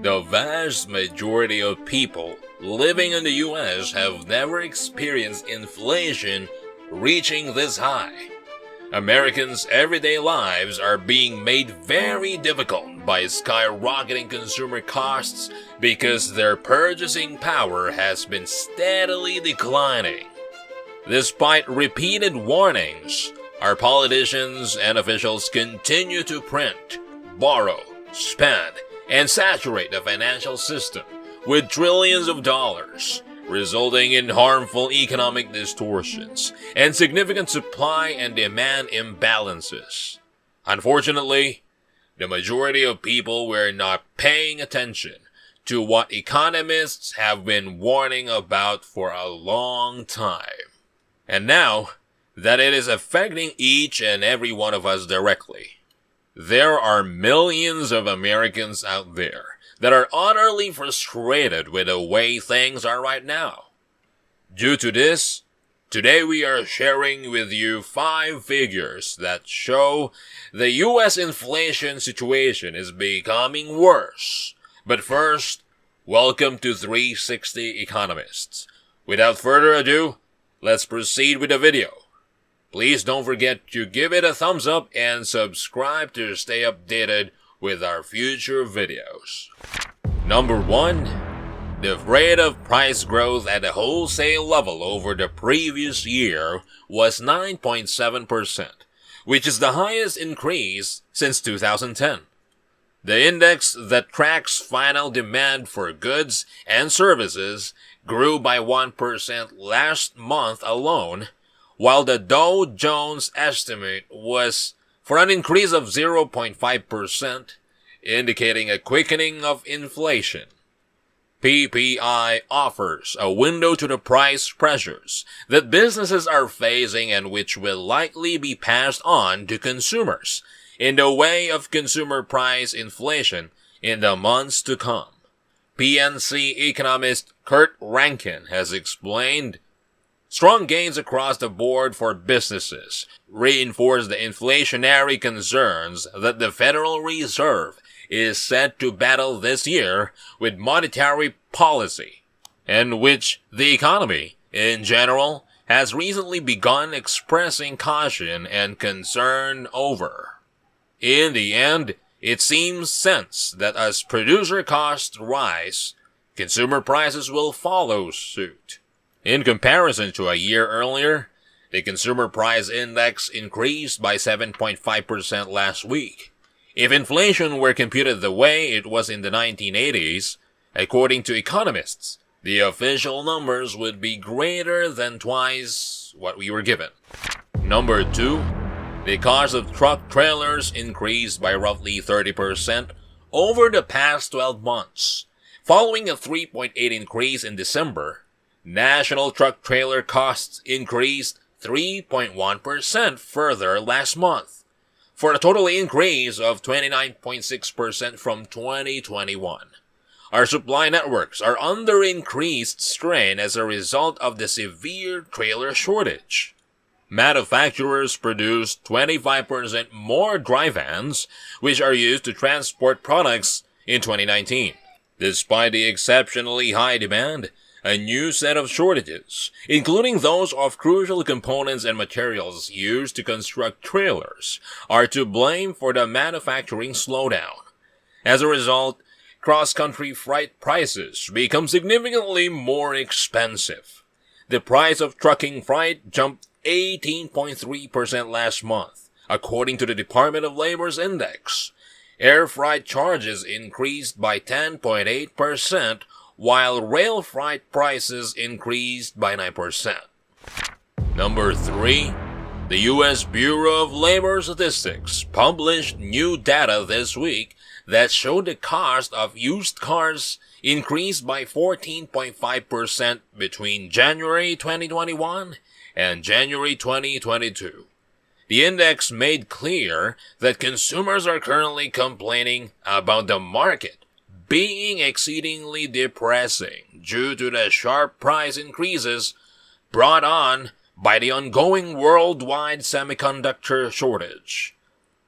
The vast majority of people living in the US have never experienced inflation reaching this high. Americans' everyday lives are being made very difficult by skyrocketing consumer costs because their purchasing power has been steadily declining. Despite repeated warnings, our politicians and officials continue to print, borrow, spend, and saturate the financial system with trillions of dollars, resulting in harmful economic distortions and significant supply and demand imbalances. Unfortunately, the majority of people were not paying attention to what economists have been warning about for a long time. And now that it is affecting each and every one of us directly, there are millions of Americans out there that are utterly frustrated with the way things are right now. Due to this, today we are sharing with you 5 figures that show the US inflation situation is becoming worse. But first, welcome to 360 Economists. Without further ado, let's proceed with the video. Please don't forget to give it a thumbs up and subscribe to stay updated with our future videos. Number 1. The rate of price growth at the wholesale level over the previous year was 9.7%, which is the highest increase since 2010. The index that tracks final demand for goods and services grew by 1% last month alone, while the Dow Jones estimate was for an increase of 0.5%, indicating a quickening of inflation. PPI offers a window to the price pressures that businesses are facing and which will likely be passed on to consumers in the way of consumer price inflation in the months to come. PNC economist Kurt Rankin has explained, strong gains across the board for businesses reinforce the inflationary concerns that the Federal Reserve is set to battle this year with monetary policy, and which the economy, in general, has recently begun expressing caution and concern over. In the end, it seems sense that as producer costs rise, consumer prices will follow suit. In comparison to a year earlier, the consumer price index increased by 7.5% last week. If inflation were computed the way it was in the 1980s, according to economists, the official numbers would be greater than twice what we were given. Number 2. The cost of truck trailers increased by roughly 30% over the past 12 months. Following a 3.8% increase in December, national truck trailer costs increased 3.1% further last month, for a total increase of 29.6% from 2021. Our supply networks are under increased strain as a result of the severe trailer shortage. Manufacturers produced 25% more dry vans, which are used to transport products in 2019. Despite the exceptionally high demand, a new set of shortages, including those of crucial components and materials used to construct trailers, are to blame for the manufacturing slowdown. As a result, cross-country freight prices become significantly more expensive. The price of trucking freight jumped 18.3% last month, according to the Department of Labor's index. Air freight charges increased by 10.8%, while rail freight prices increased by 9%. Number 3. The U.S. Bureau of Labor Statistics published new data this week that showed the cost of used cars increased by 14.5% between January 2021 and January 2022. The index made clear that consumers are currently complaining about the market being exceedingly depressing due to the sharp price increases brought on by the ongoing worldwide semiconductor shortage.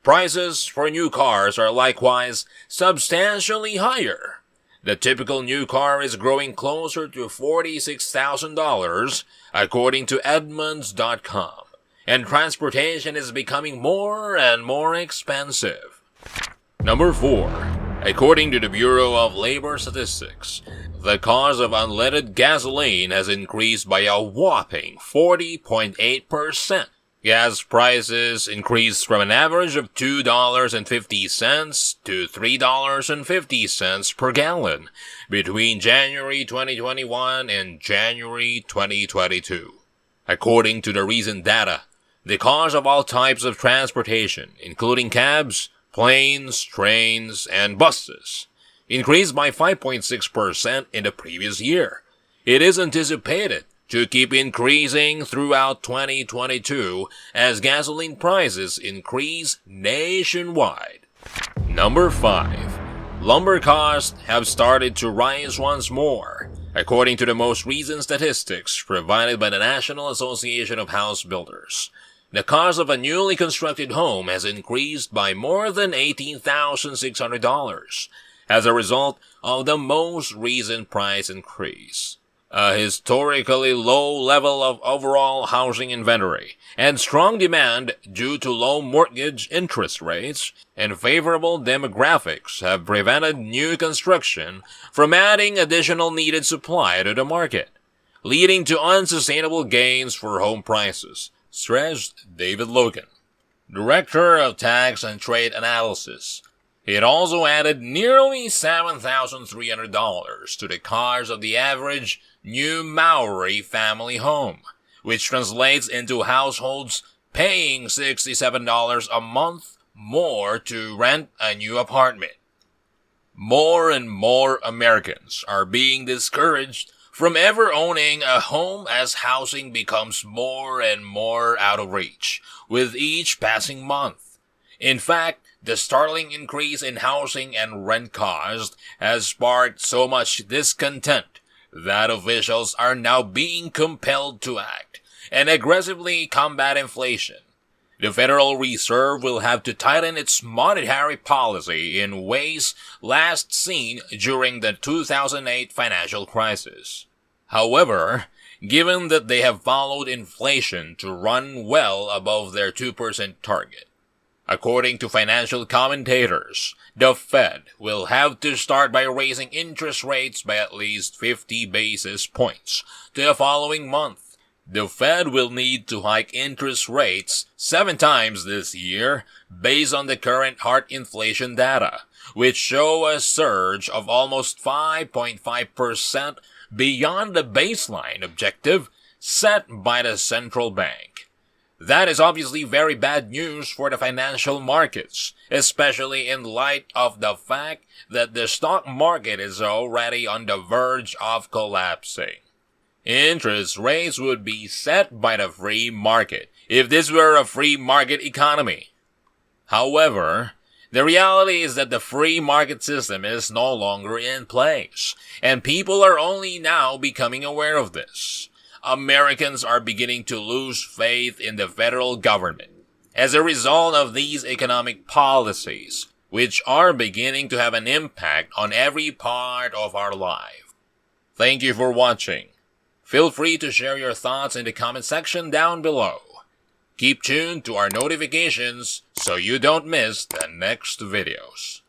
Prices for new cars are likewise substantially higher, The typical new car is growing closer to $46,000, according to Edmunds.com, and transportation is becoming more and more expensive. Number 4. According to the Bureau of Labor Statistics, the cost of unleaded gasoline has increased by a whopping 40.8%. Gas prices increased from an average of $2.50 to $3.50 per gallon between January 2021 and January 2022. According to the recent data, the cost of all types of transportation, including cabs, planes, trains, and buses, increased by 5.6% in the previous year. It is anticipated to keep increasing throughout 2022 as gasoline prices increase nationwide. Number 5. Lumber costs have started to rise once more, according to the most recent statistics provided by the National Association of House Builders. The cost of a newly constructed home has increased by more than $18,600 as a result of the most recent price increase. A historically low level of overall housing inventory and strong demand due to low mortgage interest rates and favorable demographics have prevented new construction from adding additional needed supply to the market, leading to unsustainable gains for home prices, stressed David Logan, Director of Tax and Trade Analysis. It also added nearly $7,300 to the cost of the average new Maori family home, which translates into households paying $67 a month more to rent a new apartment. More and more Americans are being discouraged from ever owning a home as housing becomes more and more out of reach with each passing month. In fact, the startling increase in housing and rent cost has sparked so much discontent that officials are now being compelled to act and aggressively combat inflation. The Federal Reserve will have to tighten its monetary policy in ways last seen during the 2008 financial crisis. However, given that they have followed inflation to run well above their 2% target, according to financial commentators, the Fed will have to start by raising interest rates by at least 50 basis points the following month. The Fed will need to hike interest rates 7 times this year based on the current hard inflation data, which show a surge of almost 5.5% beyond the baseline objective set by the central bank. That is obviously very bad news for the financial markets, especially in light of the fact that the stock market is already on the verge of collapsing. Interest rates would be set by the free market if this were a free market economy. However, the reality is that the free market system is no longer in place, and people are only now becoming aware of this. Americans are beginning to lose faith in the federal government as a result of these economic policies, which are beginning to have an impact on every part of our life. Thank you for watching. Feel free to share your thoughts in the comment section down below. Keep tuned to our notifications so you don't miss the next videos.